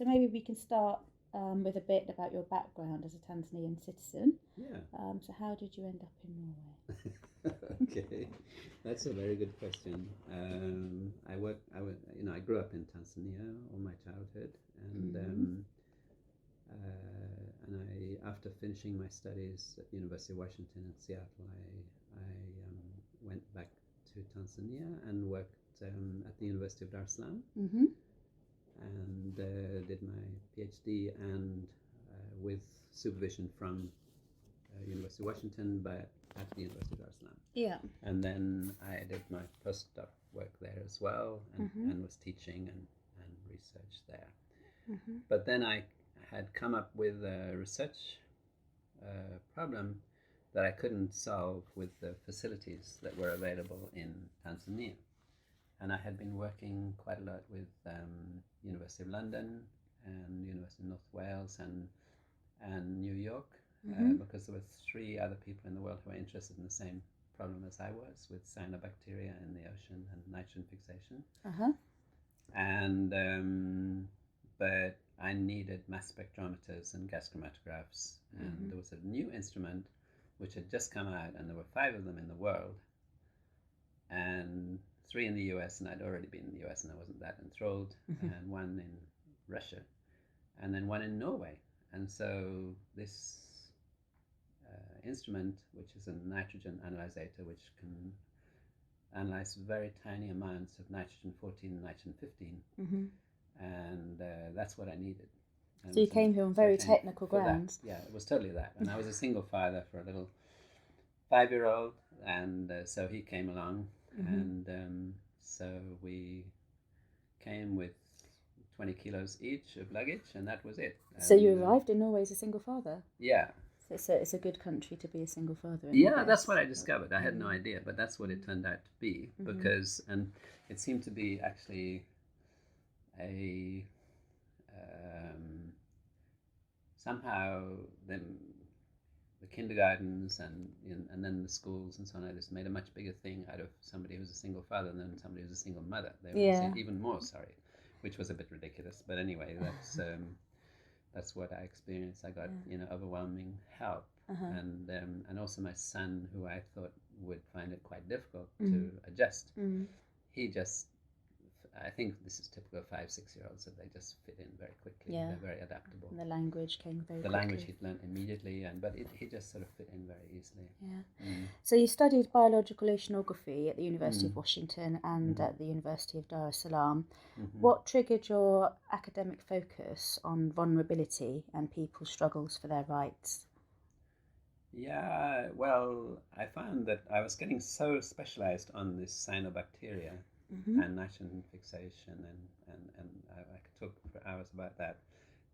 So maybe we can start with a bit about your background as a Tanzanian citizen. Yeah. So how did you end up in Norway? Okay, that's a very good question. I grew up in Tanzania all my childhood, and after finishing my studies at the University of Washington in Seattle, I went back to Tanzania and worked at the University of Dar es Salaam, and did my PhD and with supervision from University of Washington, but at the University of Dar es Salaam. Yeah. And then I did my postdoc work there as well, and was teaching and research there. But then I had come up with a research problem that I couldn't solve with the facilities that were available in Tanzania. And I had been working quite a lot with University of London and University of North Wales and New York, because there were 3 other people in the world who were interested in the same problem as I was, with cyanobacteria in the ocean and nitrogen fixation. And but I needed mass spectrometers and gas chromatographs, and there was a new instrument which had just come out, and there were 5 of them in the world, and 3 in the US, and I'd already been in the US and I wasn't that enthralled, and 1 in Russia, and then 1 in Norway. And so this instrument, which is a nitrogen analysator, which can analyze very tiny amounts of nitrogen 14 and nitrogen 15, and that's what I needed. So you came here on very technical grounds. Yeah, it was totally that. And I was a single father for a little 5-year-old, and so he came along, and so we came with 20 kilos each of luggage, and that was it. So you arrived in Norway as a single father? Yeah. So it's a good country to be a single father in. Yeah, that's what I discovered. I had no idea, but that's what it turned out to be, because, and it seemed to be actually a, somehow the kindergartens and then the schools and so on, I just made a much bigger thing out of somebody who's a single father than somebody who's a single mother. They were even more sorry, which was a bit ridiculous. But anyway, that's what I experienced. I got overwhelming help, and also my son, who I thought would find it quite difficult to adjust. He just, I think this is typical of 5-6-year-olds, that they just fit in very quickly. Yeah. They're very adaptable. And the language came very quickly. The language he'd learned immediately, but he just sort of fit in very easily. Yeah. So you studied biological oceanography at the University of Washington and at the University of Dar es Salaam. What triggered your academic focus on vulnerability and people's struggles for their rights? Yeah, well, I found that I was getting so specialized on this cyanobacteria and nitrogen fixation, and I could talk for hours about that.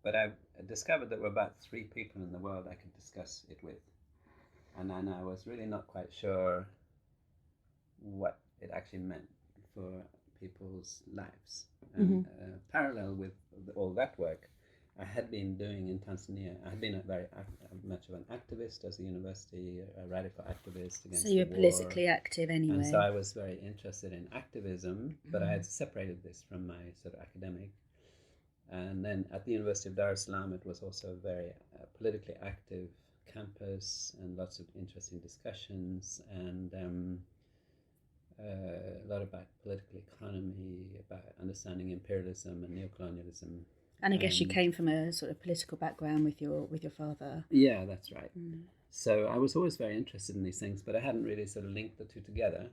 But I discovered there were about 3 people in the world I could discuss it with. And then I was really not quite sure what it actually meant for people's lives. And parallel with all that work, I had been doing in Tanzania. I had been very much of an activist as a university, a radical activist against the war. So you're politically active anyway. And so I was very interested in activism, but I had separated this from my sort of academic. And then at the University of Dar es Salaam, it was also a very politically active campus, and lots of interesting discussions, and a lot about political economy, about understanding imperialism and neocolonialism. And I guess you came from a sort of political background with your father. Yeah, that's right. So I was always very interested in these things, but I hadn't really sort of linked the two together.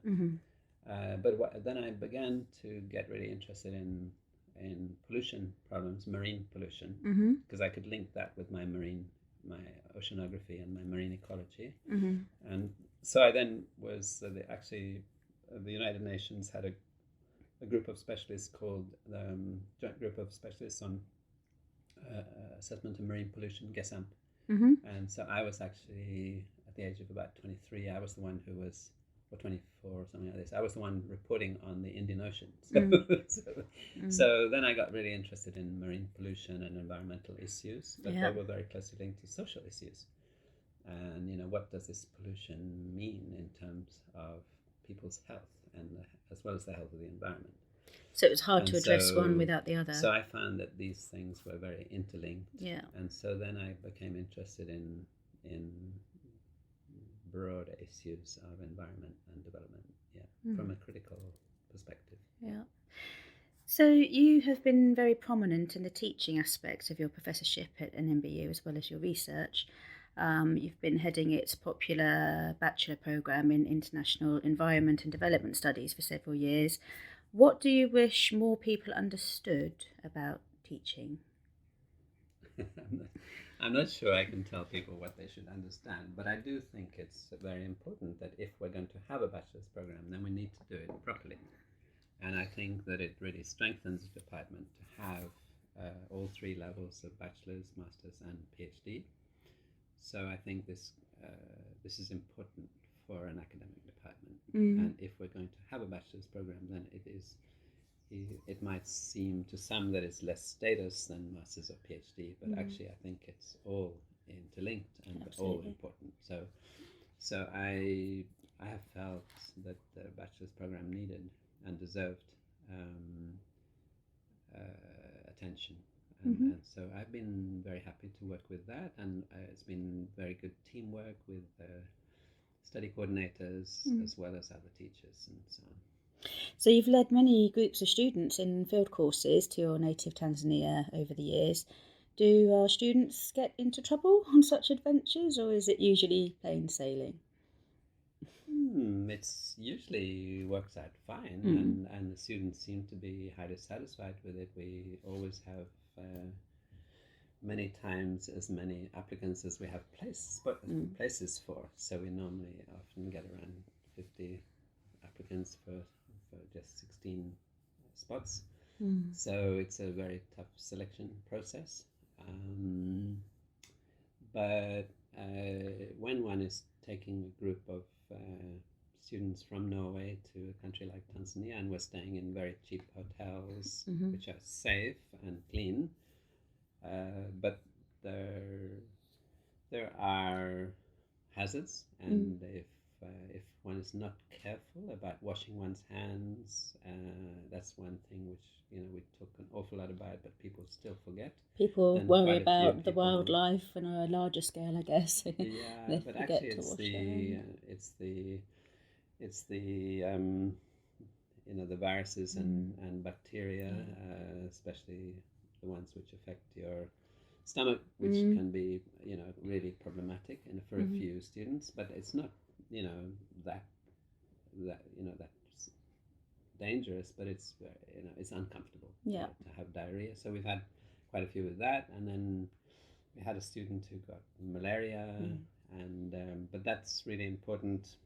But then I began to get really interested in pollution problems, marine pollution, because I could link that with my oceanography and my marine ecology. And so I then was the United Nations had a group of specialists called the Joint Group of Specialists on Assessment of Marine Pollution, GESAMP. And so I was actually, at the age of about 23, I was the one who was, or 24 or something like this, I was the one reporting on the Indian Ocean. So then I got really interested in marine pollution and environmental issues, but they were very closely linked to social issues. And, what does this pollution mean in terms of people's health, and as well as the health of the environment? So it was hard And to address one without the other. So I found that these things were very interlinked. Yeah. And so then I became interested in broader issues of environment and development, from a critical perspective. Yeah. So you have been very prominent in the teaching aspect of your professorship at NMBU as well as your research. You've been heading its popular bachelor programme in International Environment and Development Studies for several years. What do you wish more people understood about teaching? I'm not sure I can tell people what they should understand, but I do think it's very important that if we're going to have a bachelor's program, then we need to do it properly. And I think that it really strengthens the department to have all three levels of bachelor's, master's, and PhD. So I think this is important for an academic department. And if we're going to have a bachelor's program, then it might seem to some that it's less status than master's or PhD, but actually I think it's all interlinked and all important. So I have felt that the bachelor's program needed and deserved attention. And so I've been very happy to work with that, and it's been very good teamwork with study coordinators as well as other teachers and so on. So you've led many groups of students in field courses to your native Tanzania over the years. Do our students get into trouble on such adventures, or is it usually plain sailing? It's usually works out fine, and the students seem to be highly satisfied with it. We always have many times as many applicants as we have places for. So we normally often get around 50 applicants for just 16 spots. So it's a very tough selection process. But when one is taking a group of students from Norway to a country like Tanzania, and we're staying in very cheap hotels, which are safe and clean, but there are hazards, and if one is not careful about washing one's hands, that's one thing which we talk an awful lot about, but people still forget. People worry about the wildlife on a larger scale, I guess. Yeah, but actually, it's the the viruses and bacteria, especially the ones which affect your stomach, which can be really problematic for a few students, but it's not that's dangerous, but it's it's uncomfortable to have diarrhea. So we've had quite a few with that, and then we had a student who got malaria, and but that's really important,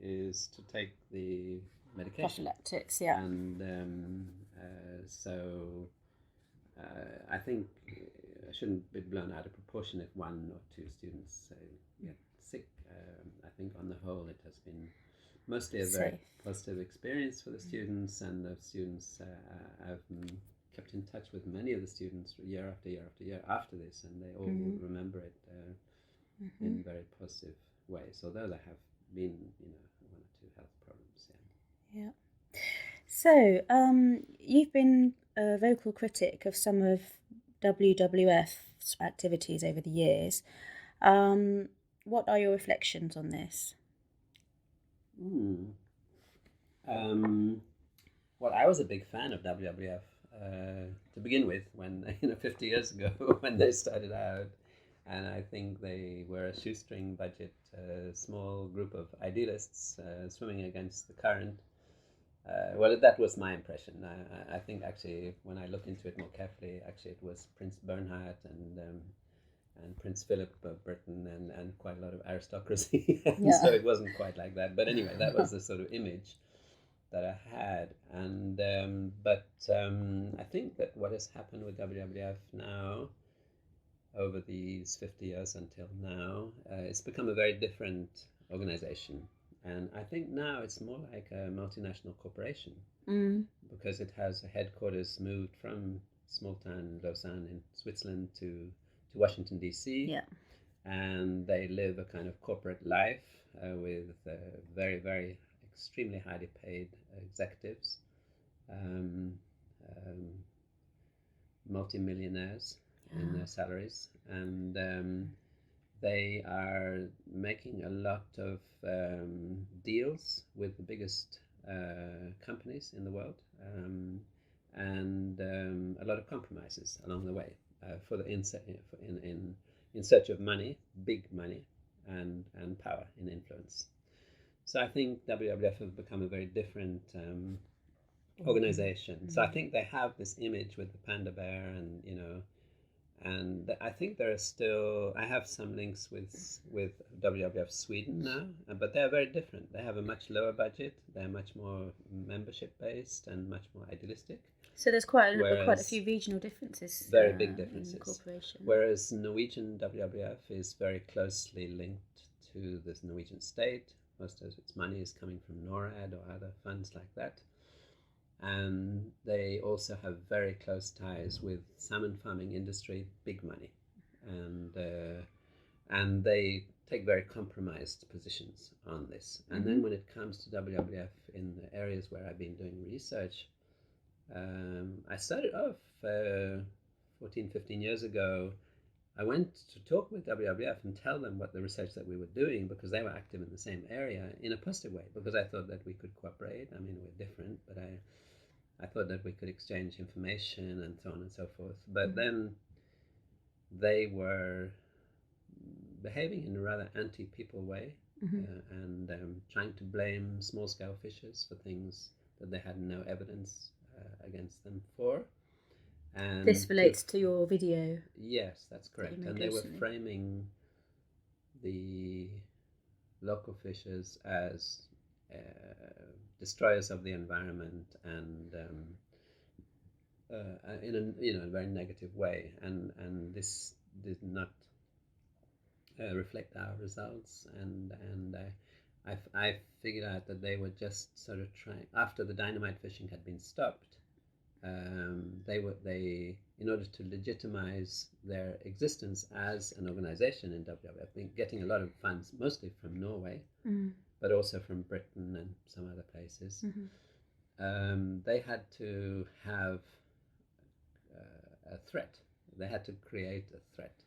is to take the medication. Prophylactics, yeah. And so I think it shouldn't be blown out of proportion if one or two students get sick. I think on the whole it has been mostly a very positive experience for the students, and the students have kept in touch with many of the students year after year after year after this, and they all remember it in very positive ways, although there have been one or two health problems. Yeah. So you've been a vocal critic of some of WWF's activities over the years. What are your reflections on this? Well, I was a big fan of WWF to begin with, when 50 years ago when they started out, and I think they were a shoestring budget, small group of idealists swimming against the current. Well, that was my impression. I think actually, when I look into it more carefully, actually it was Prince Bernhard and Prince Philip of Britain and quite a lot of aristocracy. So it wasn't quite like that. But anyway, that was the sort of image that I had. And but I think that what has happened with WWF now, over these 50 years until now, it's become a very different organization. And I think now it's more like a multinational corporation, because it has a headquarters moved from small town Lausanne in Switzerland to Washington, D.C. Yeah. And they live a kind of corporate life with very, very extremely highly paid executives. um, um, multi-millionaires in their salaries, and they are making a lot of deals with the biggest companies in the world, and a lot of compromises along the way for the in search of money, big money, and power and influence. So I think WWF have become a very different organization. So I think they have this image with the panda bear, and and I think there are still. I have some links with WWF Sweden now, but they are very different. They have a much lower budget. They're much more membership based and much more idealistic. So there's quite a few regional differences. Very big differences. In cooperation. Whereas Norwegian WWF is very closely linked to the Norwegian state. Most of its money is coming from NORAD or other funds like that. And they also have very close ties with salmon farming industry, big money, and they take very compromised positions on this. And then when it comes to WWF in the areas where I've been doing research, I started off 14, 15 years ago. I went to talk with WWF and tell them what the research that we were doing, because they were active in the same area, in a positive way, because I thought that we could cooperate. I mean, we're different, but I thought that we could exchange information and so on and so forth. But then they were behaving in a rather anti-people way, and trying to blame small-scale fishers for things that they had no evidence against them for. And this relates to your video. Yes, that's correct. And they were framing the local fishers as destroyers of the environment, and in a very negative way. And this did not reflect our results. And I figured out that they were just sort of trying, after the dynamite fishing had been stopped. They in order to legitimize their existence as an organization in WWF, been getting a lot of funds, mostly from Norway, but also from Britain and some other places. They had to have a threat. They had to create a threat.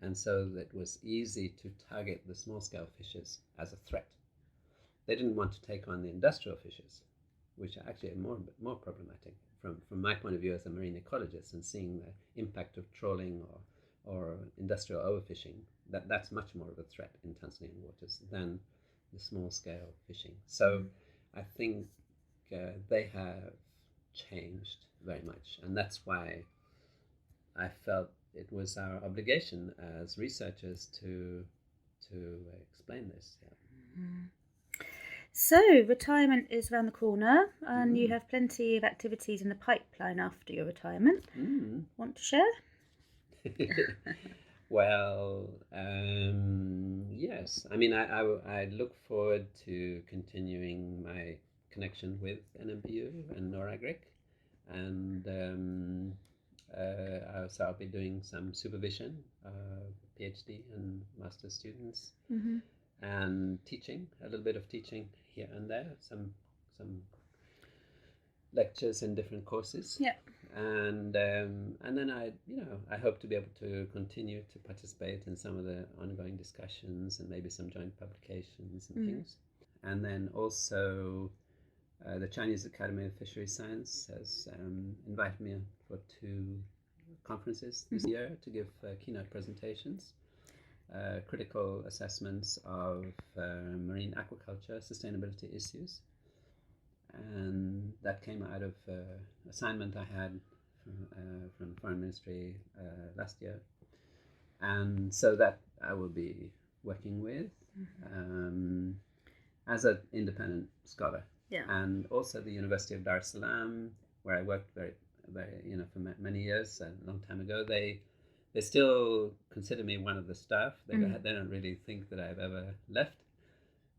And so it was easy to target the small-scale fishers as a threat. They didn't want to take on the industrial fishers, which are actually more problematic from my point of view as a marine ecologist, and seeing the impact of trawling or industrial overfishing. That's much more of a threat in Tanzanian waters than the small-scale fishing. So I think they have changed very much, and that's why I felt it was our obligation as researchers to explain this. Yeah. So, retirement is around the corner, and you have plenty of activities in the pipeline after your retirement. Want to share? Well, yes. I mean, I look forward to continuing my connection with NMBU and Noragric, and so I'll be doing some supervision, PhD and master's students, and teaching, a little bit of teaching here and there, some lectures in different courses. Yeah. And then I hope to be able to continue to participate in some of the ongoing discussions and maybe some joint publications and things. And then also the Chinese Academy of Fishery Science has invited me for 2 conferences this year to give keynote presentations. Critical assessments of marine aquaculture sustainability issues, and that came out of assignment I had from Foreign Ministry last year, and so that I will be working with as an independent scholar. Yeah. And also the University of Dar es Salaam, where I worked very for many years, a long time ago. They still consider me one of the staff. They don't really think that I've ever left.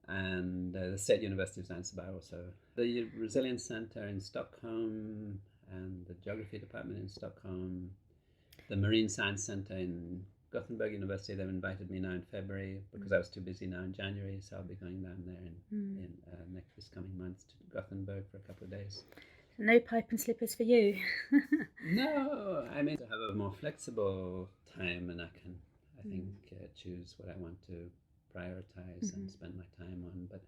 And the State University of Zanzibar also. The Resilience Center in Stockholm and the Geography Department in Stockholm. The Marine Science Center in Gothenburg University, they've invited me now in February because I was too busy now in January. So I'll be going down there in this coming month to Gothenburg for a couple of days. No pipe and slippers for you. No, I mean to have a more flexible time, and I think choose what I want to prioritize and spend my time on. But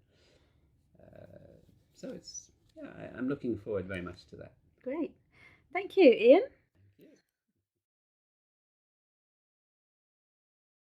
so I'm looking forward very much to that. Great. Thank you, Ian.